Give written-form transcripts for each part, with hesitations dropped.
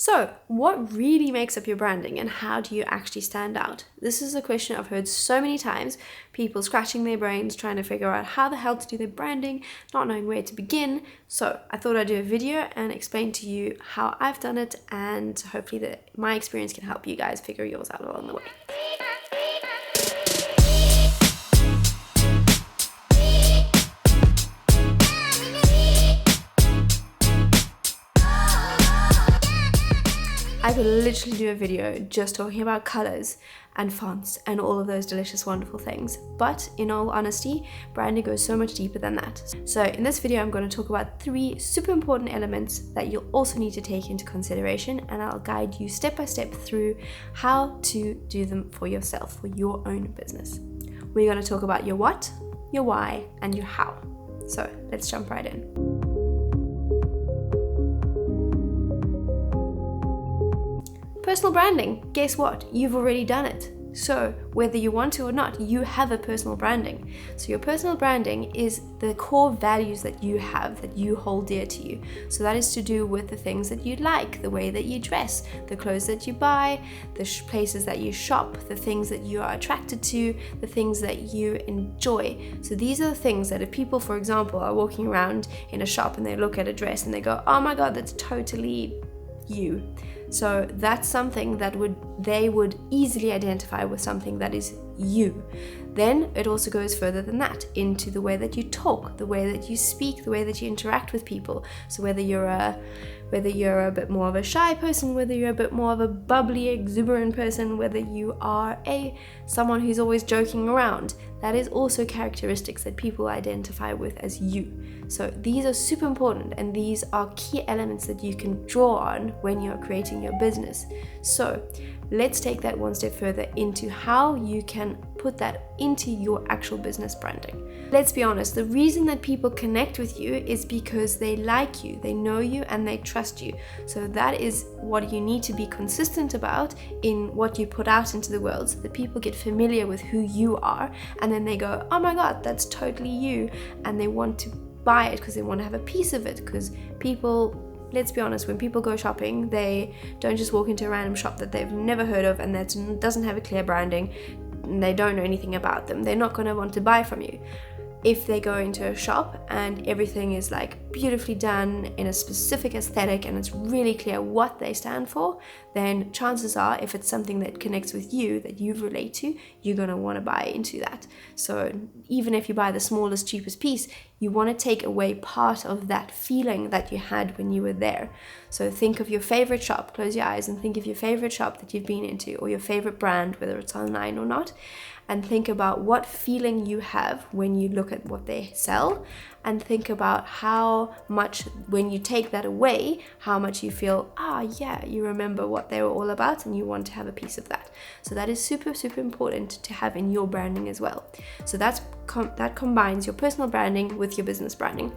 So, what really makes up your branding and how do you actually stand out? This is a question I've heard so many times, people scratching their brains trying to figure out how the hell to do their branding, not knowing where to begin. So, I thought I'd do a video and explain to you how I've done it, and hopefully my experience can help you guys figure yours out along the way. I could literally do a video just talking about colors and fonts and all of those delicious, wonderful things. But in all honesty, branding goes so much deeper than that. So in this video, I'm going to talk about 3 super important elements that you'll also need to take into consideration, and I'll guide you step by step through how to do them for yourself, for your own business. We're going to talk about your what, your why, and your how. So let's jump right in. Personal branding, guess what? You've already done it. So whether you want to or not, you have a personal branding. So your personal branding is the core values that you have, that you hold dear to you. So that is to do with the things that you like, the way that you dress, the clothes that you buy, the places that you shop, the things that you are attracted to, the things that you enjoy. So these are the things that if people, for example, are walking around in a shop and they look at a dress and they go, oh my God, that's totally you. So that's something that they would easily identify with something that is you. Then it also goes further than that into the way that you talk, the way that you speak, the way that you interact with people. So whether you're a bit more of a shy person, whether you're a bit more of a bubbly, exuberant person, whether you are someone who's always joking around, that is also characteristics that people identify with as you. So these are super important, and these are key elements that you can draw on when you're creating your business. So let's take that one step further into how you can put that into your actual business branding. Let's be honest, the reason that people connect with you is because they like you, they know you, and they trust you. So that is what you need to be consistent about in what you put out into the world, so that people get familiar with who you are, and then they go, oh my God, that's totally you, and they want to buy it because they want to have a piece of it. Because people, let's be honest, when people go shopping, they don't just walk into a random shop that they've never heard of and that doesn't have a clear branding, and they don't know anything about them. They're not going to want to buy from you. If they go into a shop and everything is like beautifully done in a specific aesthetic and it's really clear what they stand for, then chances are, if it's something that connects with you, that you relate to, you're going to want to buy into that. So even if you buy the smallest, cheapest piece, you want to take away part of that feeling that you had when you were there. So think of your favorite shop, close your eyes and think of your favorite shop that you've been into, or your favorite brand, whether it's online or not, and think about what feeling you have when you look at what they sell, and think about how much, when you take that away, how much you feel, yeah, you remember what they were all about and you want to have a piece of that. So that is super, super important to have in your branding as well. So that combines your personal branding with your business branding.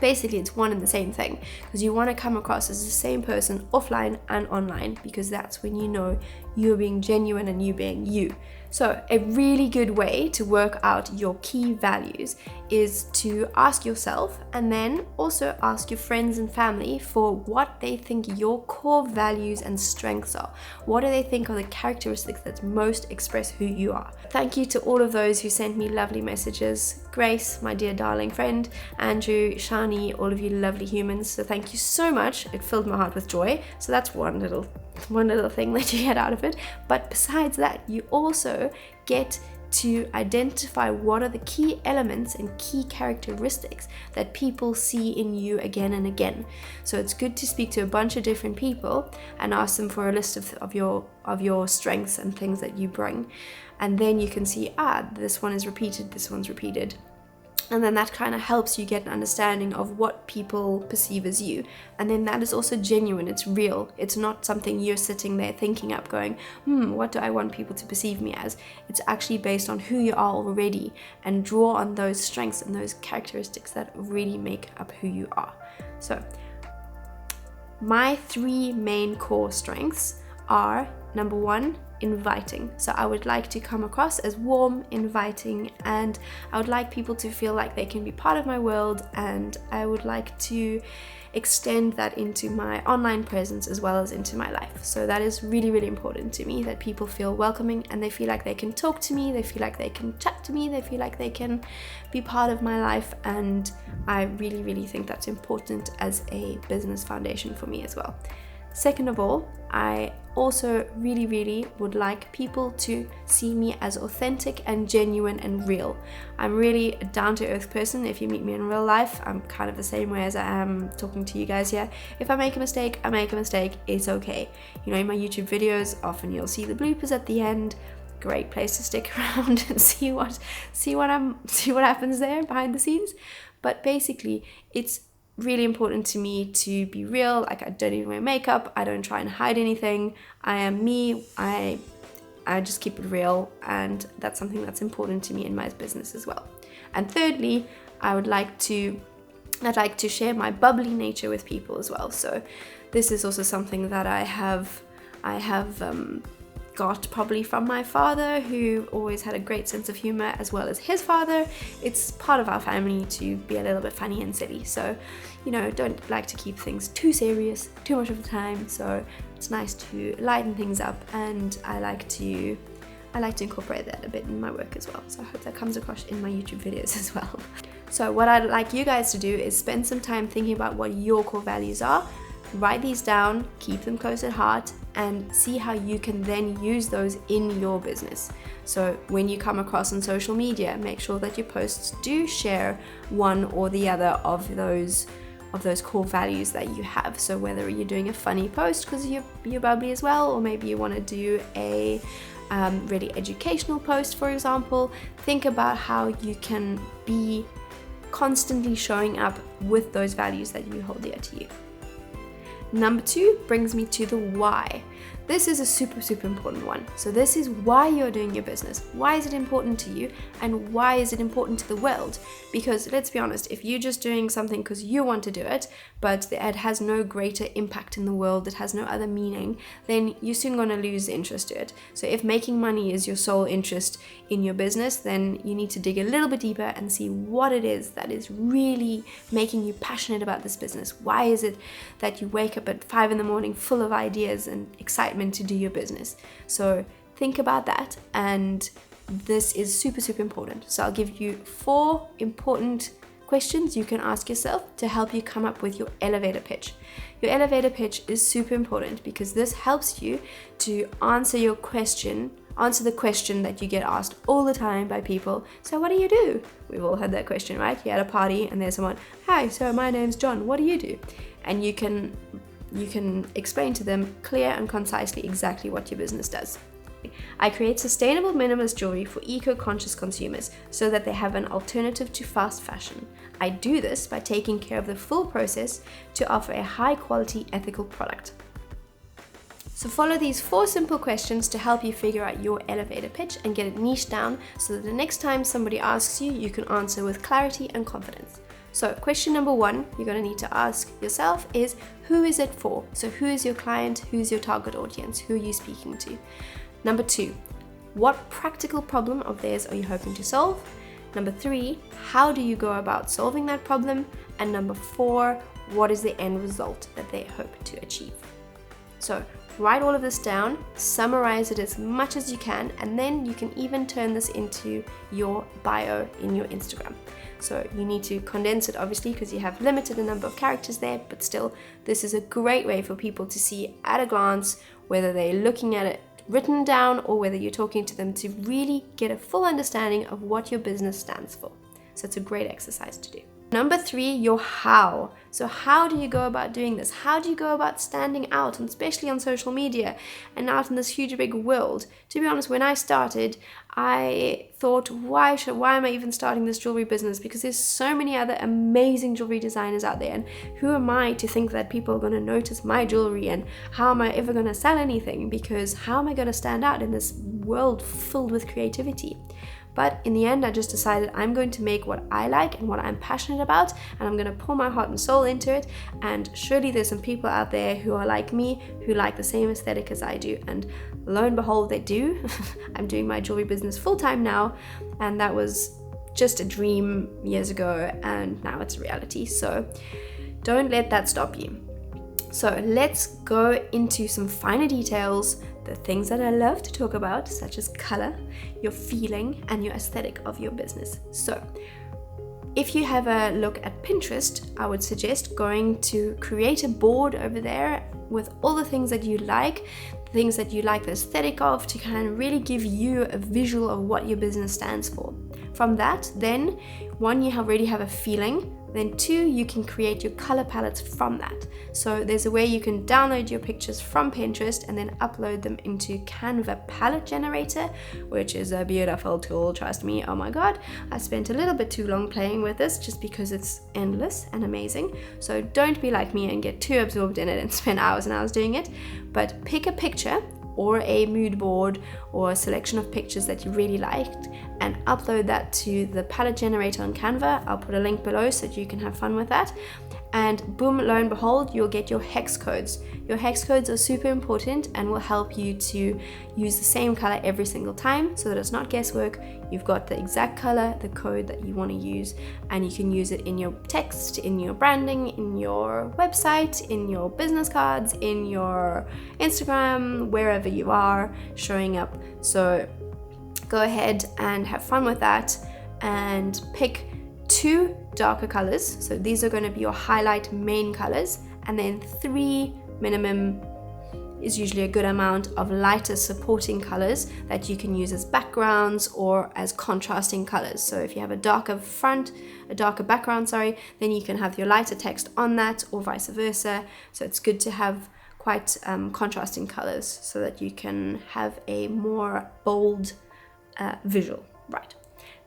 Basically, it's one and the same thing, because you want to come across as the same person offline and online, because that's when you know you're being genuine and you being you. So a really good way to work out your key values is to ask yourself, and then also ask your friends and family for what they think your core values and strengths are. What do they think are the characteristics that most express who you are? Thank you to all of those who sent me lovely messages. Grace, my dear darling friend, Andrew, Shani, all of you lovely humans. So thank you so much. It filled my heart with joy. So that's one little thing that you get out of it. But besides that, you also get to identify what are the key elements and key characteristics that people see in you again and again. So it's good to speak to a bunch of different people and ask them for a list of your strengths and things that you bring, and then you can see, this one is repeated, this one's repeated. And then that kind of helps you get an understanding of what people perceive as you. And then that is also genuine, it's real. It's not something you're sitting there thinking up going, what do I want people to perceive me as? It's actually based on who you are already, and draw on those strengths and those characteristics that really make up who you are. So my 3 main core strengths are, number 1, inviting. So I would like to come across as warm, inviting, and I would like people to feel like they can be part of my world, and I would like to extend that into my online presence as well as into my life. So that is really, really important to me, that people feel welcoming and they feel like they can talk to me, they feel like they can chat to me, they feel like they can be part of my life. And I really, really think that's important as a business foundation for me as well. Second of all, I also really, really would like people to see me as authentic and genuine and real. I'm really a down-to-earth person. If you meet me in real life, I'm kind of the same way as I am talking to you guys here. If I make a mistake, I make a mistake. It's okay. You know, in my YouTube videos, often you'll see the bloopers at the end. Great place to stick around and see what happens there behind the scenes. But basically, it's really important to me to be real. Like, I don't even wear makeup, I don't try and hide anything. I am me. I just keep it real, and that's something that's important to me in my business as well. And thirdly, I'd like to share my bubbly nature with people as well. So this is also something that I have got probably from my father, who always had a great sense of humor, as well as his father. It's part of our family to be a little bit funny and silly. So, you know, don't like to keep things too serious too much of the time. So it's nice to lighten things up, and I like to incorporate that a bit in my work as well. So I hope that comes across in my YouTube videos as well. So what I'd like you guys to do is spend some time thinking about what your core values are. Write these down, keep them close at heart, and see how you can then use those in your business. So when you come across on social media, make sure that your posts do share one or the other of those core values that you have. So whether you're doing a funny post because you're bubbly as well, or maybe you want to do a really educational post, for example, think about how you can be constantly showing up with those values that you hold dear to you. Number 2 brings me to the why. This is a super, super important one. So this is why you're doing your business. Why is it important to you, and why is it important to the world? Because let's be honest, if you're just doing something because you want to do it, but it has no greater impact in the world, it has no other meaning, then you're soon going to lose interest to it. So if making money is your sole interest in your business, then you need to dig a little bit deeper and see what it is that is really making you passionate about this business. Why is it that you wake up at 5 a.m. full of ideas and excitement to do your business? So think about that, and this is super, super important. So I'll give you 4 important questions you can ask yourself to help you come up with your elevator pitch. Your elevator pitch is super important because this helps you to answer the question that you get asked all the time by people. So what do you do? We've all had that question, right? You're at a party and there's someone, hi, so my name's John, what do you do? And you can explain to them clear and concisely exactly what your business does. I create sustainable minimalist jewelry for eco-conscious consumers so that they have an alternative to fast fashion. I do this by taking care of the full process to offer a high-quality, ethical product. So follow these 4 simple questions to help you figure out your elevator pitch and get it niched down so that the next time somebody asks you, you can answer with clarity and confidence. So question number 1 you're going to need to ask yourself is, who is it for? So who is your client? Who's your target audience? Who are you speaking to? Number 2, what practical problem of theirs are you hoping to solve? Number 3, how do you go about solving that problem? And number 4, what is the end result that they hope to achieve? So write all of this down, summarize it as much as you can, and then you can even turn this into your bio in your Instagram. So you need to condense it, obviously, because you have limited a number of characters there, but still, this is a great way for people to see at a glance, whether they're looking at it written down or whether you're talking to them, to really get a full understanding of what your business stands for. So it's a great exercise to do. Number 3, your how. So how do you go about doing this? How do you go about standing out, and especially on social media and out in this huge big world? To be honest, when I started, I thought, why am I even starting this jewelry business? Because there's so many other amazing jewelry designers out there, and who am I to think that people are going to notice my jewelry, and how am I ever going to sell anything? Because how am I going to stand out in this world filled with creativity? But in the end, I just decided I'm going to make what I like and what I'm passionate about, and I'm going to pour my heart and soul into it. And surely there's some people out there who are like me, who like the same aesthetic as I do. And lo and behold, they do. I'm doing my jewelry business full time now, and that was just a dream years ago, and now it's reality. So don't let that stop you. So let's go into some finer details, the things that I love to talk about, such as color, your feeling, and your aesthetic of your business. So if you have a look at Pinterest, I would suggest going to create a board over there with all the things that you like, the aesthetic of, to kind of really give you a visual of what your business stands for. From that, then, one, you already have a feeling. Then two, you can create your color palettes from that. So there's a way you can download your pictures from Pinterest and then upload them into Canva palette generator, which is a beautiful tool, trust me. Oh my god, I spent a little bit too long playing with this just because it's endless and amazing. So don't be like me and get too absorbed in it and spend hours and hours doing it, but pick a picture or a mood board or a selection of pictures that you really liked and upload that to the palette generator on Canva. I'll put a link below so that you can have fun with that. And boom, lo and behold, you'll get your hex codes. Your hex codes are super important and will help you to use the same color every single time so that it's not guesswork. You've got the exact color, the code that you want to use, and you can use it in your text, in your branding, in your website, in your business cards, in your Instagram, wherever you are showing up. So go ahead and have fun with that and pick 2 darker colors. So these are going to be your highlight main colors, and then 3 minimum is usually a good amount of lighter supporting colors that you can use as backgrounds or as contrasting colors. So if you have a darker background, then you can have your lighter text on that, or vice versa. So it's good to have quite contrasting colors so that you can have a more bold visual. Right.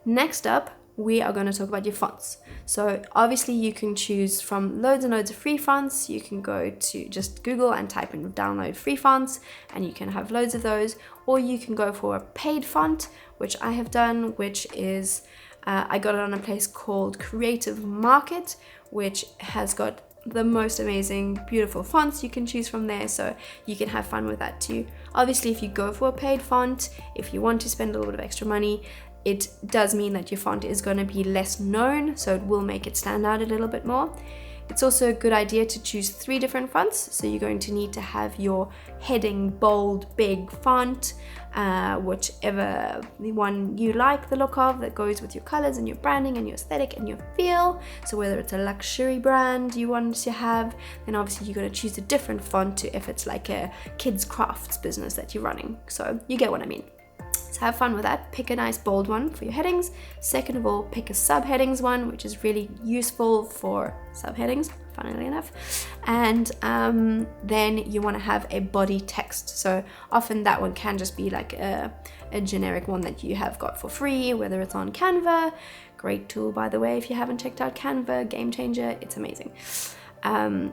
Next up, we are going to talk about your fonts. So obviously you can choose from loads and loads of free fonts. You can go to just Google and type in download free fonts and you can have loads of those, or you can go for a paid font, which I have done, which is I got it on a place called Creative Market, which has got the most amazing, beautiful fonts you can choose from there, so you can have fun with that too. Obviously, if you go for a paid font, if you want to spend a little bit of extra money, it does mean that your font is going to be less known, so it will make it stand out a little bit more. It's also a good idea to choose 3 different fonts, so you're going to need to have your heading bold, big font, whichever one you like the look of, that goes with your colors and your branding and your aesthetic and your feel. So whether it's a luxury brand you want to have, then obviously you're going to choose a different font to if it's like a kids crafts business that you're running. So you get what I mean. So have fun with that. Pick a nice bold one for your headings. Second of all, pick a subheadings one, which is really useful for subheadings, funnily enough. And then you want to have a body text. So often that one can just be like a generic one that you have got for free, whether it's on Canva. Great tool, by the way, if you haven't checked out Canva, game changer, it's amazing.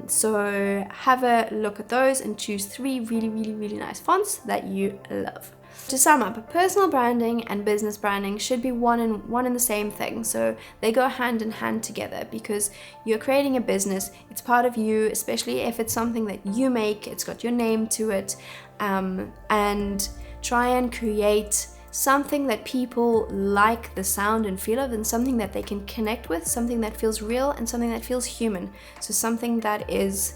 So have a look at those and choose 3 really, really, really nice fonts that you love. To sum up, personal branding and business branding should be one and the same thing. So they go hand in hand together because you're creating a business. It's part of you, especially if it's something that you make. It's got your name to it, and try and create something that people like the sound and feel of, and something that they can connect with, something that feels real and something that feels human. So something that is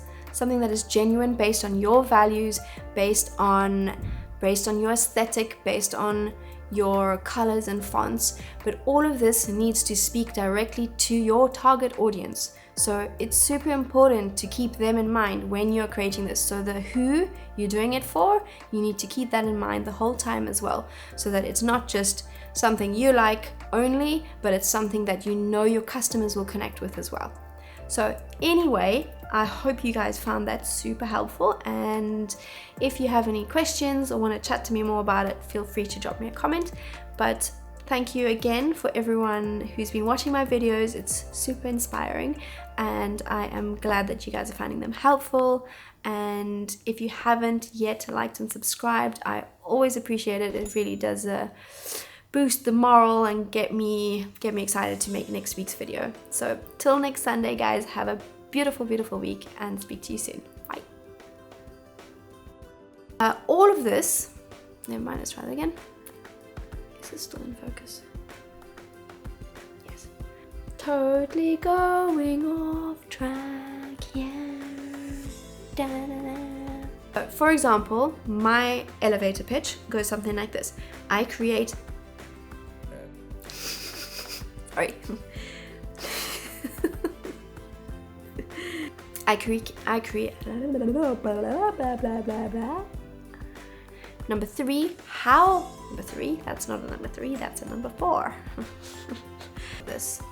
genuine, based on your values, based on your aesthetic, based on your colors and fonts. But all of this needs to speak directly to your target audience. So it's super important to keep them in mind when you're creating this. So the who you're doing it for, you need to keep that in mind the whole time as well, so that it's not just something you like only, but it's something that you know your customers will connect with as well. So anyway, I hope you guys found that super helpful, and if you have any questions or want to chat to me more about it, feel free to drop me a comment. But thank you again for everyone who's been watching my videos. It's super inspiring and I am glad that you guys are finding them helpful. And if you haven't yet liked and subscribed, I always appreciate it. It really does boost the morale and get me excited to make next week's video. So till next Sunday, guys, have a beautiful, beautiful week and speak to you soon. Bye. All of this, never mind, let's try that again. Is it still in focus? Yes. Totally going off track Da-da-da. For example, my elevator pitch goes something like this. I create... Sorry. I create. Number 3, how? Number 3, that's not a number 3, that's a number 4. This.